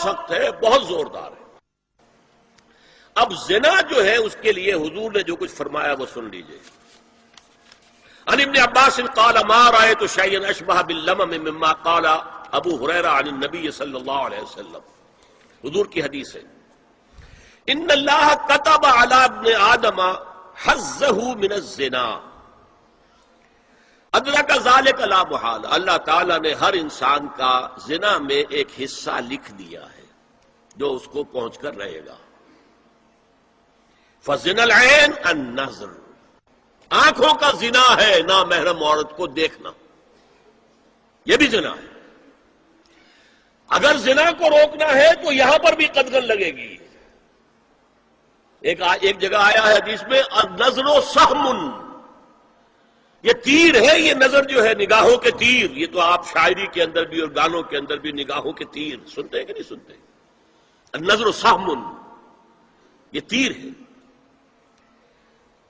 سخت ہے، بہت زوردار ہے۔ اب زنا جو ہے اس کے لیے حضور نے جو کچھ فرمایا وہ سن لیجئے۔ عن ابن عباس قال ما رأيت شيئا اشبه باللمم مما قال ابو ہریرہ عن النبی صلی اللہ علیہ وسلم۔ حضور کی حدیث ہے، ان اللہ كتب على ابن آدم حظه من الزنا ادرک ذلك لا محال۔ اللہ تعالیٰ نے ہر انسان کا زنا میں ایک حصہ لکھ دیا ہے جو اس کو پہنچ کر رہے گا۔ فزنا العین النظر، آنکھوں کا زنا ہے نامحرم عورت کو دیکھنا، یہ بھی زنا ہے۔ اگر زنا کو روکنا ہے تو یہاں پر بھی قدغن لگے گی۔ ایک جگہ آیا ہے حدیث میں النظر سہم، یہ تیر ہے، یہ نظر جو ہے نگاہوں کے تیر۔ یہ تو آپ شاعری کے اندر بھی اور گانوں کے اندر بھی نگاہوں کے تیر سنتے ہیں کہ نہیں سنتے؟ النظر سہم، یہ تیر ہے۔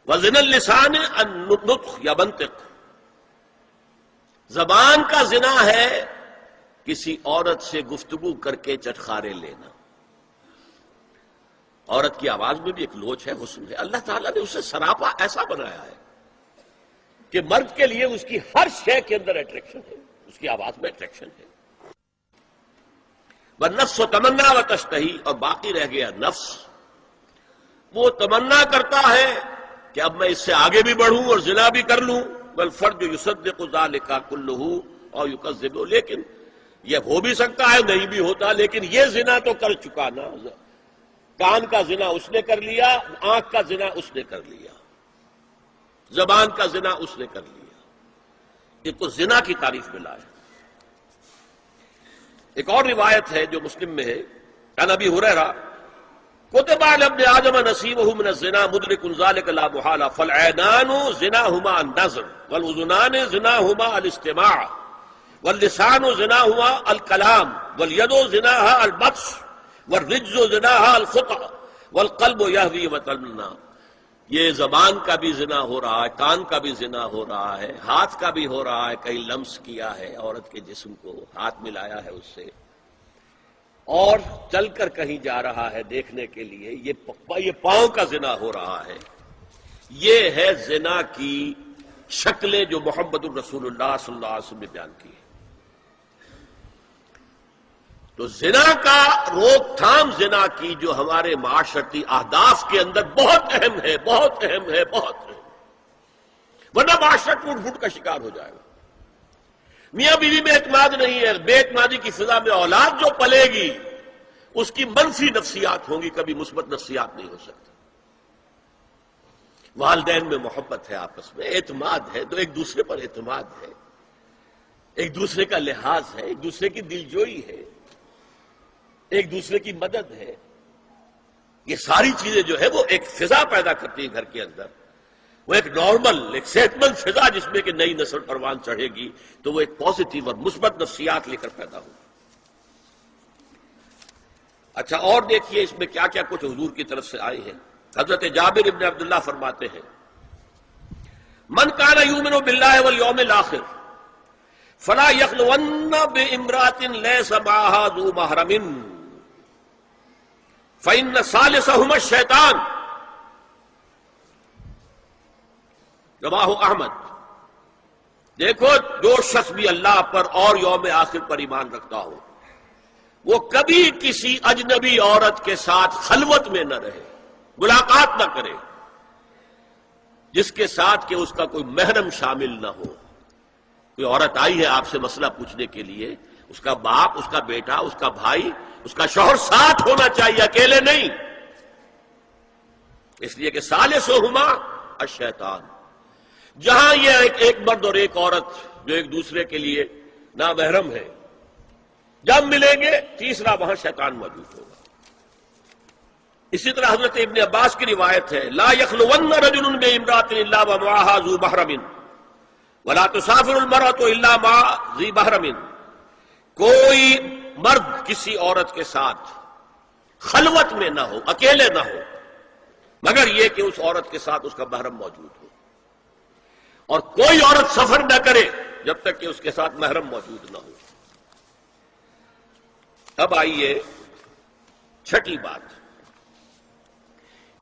وزن اللسان النطق یا منطق، زبان کا زنا ہے کسی عورت سے گفتگو کر کے چٹخارے لینا۔ عورت کی آواز میں بھی ایک لوچ ہے، حسن ہے۔ اللہ تعالیٰ نے اسے سراپا ایسا بنایا ہے کہ مرد کے لیے اس کی ہر شے کے اندر اٹریکشن ہے، اس کی آواز میں اٹریکشن ہے۔ والنفس تمنا و تشتہی، اور باقی رہ گیا نفس، وہ تمنا کرتا ہے کہ اب میں اس سے آگے بھی بڑھوں اور زنا بھی کر لوں۔ والفرج یصدق ذلک کلہ اور یکذب، لیکن یہ ہو بھی سکتا ہے نہیں بھی ہوتا، لیکن یہ زنا تو کر چکا نا۔ کان کا زنا اس نے کر لیا، آنکھ کا زنا اس نے کر لیا، زبان کا زنا اس نے کر لیا۔ یہ تو زنا کی تعریف میں لایا۔ ایک اور روایت ہے جو مسلم میں ہے، عن ابی ہریرہ کتب علی ابن آدم نصیبہ من الزنا مدرک ذلک لا محالہ فالعینان زناہما النظر والاذنان زناہما الاستماع واللسان زناہما الکلام والید زناہا البطش والرجز زناہا الخطأ والقلب یہوی وتمنا۔ یہ زبان کا بھی زنا ہو رہا ہے، کان کا بھی زنا ہو رہا ہے، ہاتھ کا بھی ہو رہا ہے، کہیں لمس کیا ہے عورت کے جسم کو، ہاتھ ملایا ہے اس سے، اور چل کر کہیں جا رہا ہے دیکھنے کے لیے، یہ پاؤں کا زنا ہو رہا ہے۔ یہ ہے زنا کی شکلیں جو محمد الرسول اللہ صلی اللہ علیہ وسلم نے بیان کی ہے۔ تو زنا کا روک تھام، زنا کی جو ہمارے معاشرتی اہداف کے اندر بہت اہم ہے، بہت اہم ہے، بہت اہم، ورنہ معاشرہ ٹوٹ پھوٹ کا شکار ہو جائے گا۔ میاں بیوی میں اعتماد نہیں ہے، بے اعتمادی کی فضا میں اولاد جو پلے گی اس کی منفی نفسیات ہوں گی، کبھی مثبت نفسیات نہیں ہو سکتی۔ والدین میں محبت ہے، آپس میں اعتماد ہے، تو ایک دوسرے پر اعتماد ہے، ایک دوسرے کا لحاظ ہے، ایک دوسرے کی دلجوئی ہے، ایک دوسرے کی مدد ہے۔ یہ ساری چیزیں جو ہے وہ ایک فضا پیدا کرتی ہے گھر کے اندر، وہ ایک نارمل، ایک صحت مند فضا جس میں کہ نئی نسل پروان چڑھے گی تو وہ ایک پازیٹیو اور مثبت نفسیات لے کر پیدا ہوگی۔ اچھا، اور دیکھیے اس میں کیا کیا کچھ حضور کی طرف سے آئے ہیں۔ حضرت جابر ابن عبداللہ فرماتے ہیں، من کان یؤمن باللہ والیوم الآخر فلا یخلون بامرأۃ لیس معہا ذو محرم فإن ثالثہما الشیطان، رواہ احمد۔ دیکھو، جو شخص بھی اللہ پر اور یوم آخر پر ایمان رکھتا ہو وہ کبھی کسی اجنبی عورت کے ساتھ خلوت میں نہ رہے، ملاقات نہ کرے جس کے ساتھ کہ اس کا کوئی محرم شامل نہ ہو۔ کوئی عورت آئی ہے آپ سے مسئلہ پوچھنے کے لیے، اس کا باپ، اس کا بیٹا، اس کا بھائی، اس کا شوہر ساتھ ہونا چاہیے، اکیلے نہیں، اس لیے کہ ثالثہما الشیطان۔ جہاں یہ ایک مرد اور ایک عورت جو ایک دوسرے کے لیے نامحرم ہے، جب ملیں گے تیسرا وہاں شیطان موجود ہوگا۔ اسی طرح حضرت ابن عباس کی روایت ہے، لا یخلون رجل بامرأۃ الا ومعها ذو محرم ولا تسافر المرأة الا مع ذی محرم۔ کوئی مرد کسی عورت کے ساتھ خلوت میں نہ ہو، اکیلے نہ ہو، مگر یہ کہ اس عورت کے ساتھ اس کا محرم موجود ہو، اور کوئی عورت سفر نہ کرے جب تک کہ اس کے ساتھ محرم موجود نہ ہو۔ اب آئیے چھٹی بات،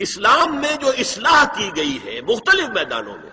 اسلام میں جو اصلاح کی گئی ہے مختلف میدانوں میں،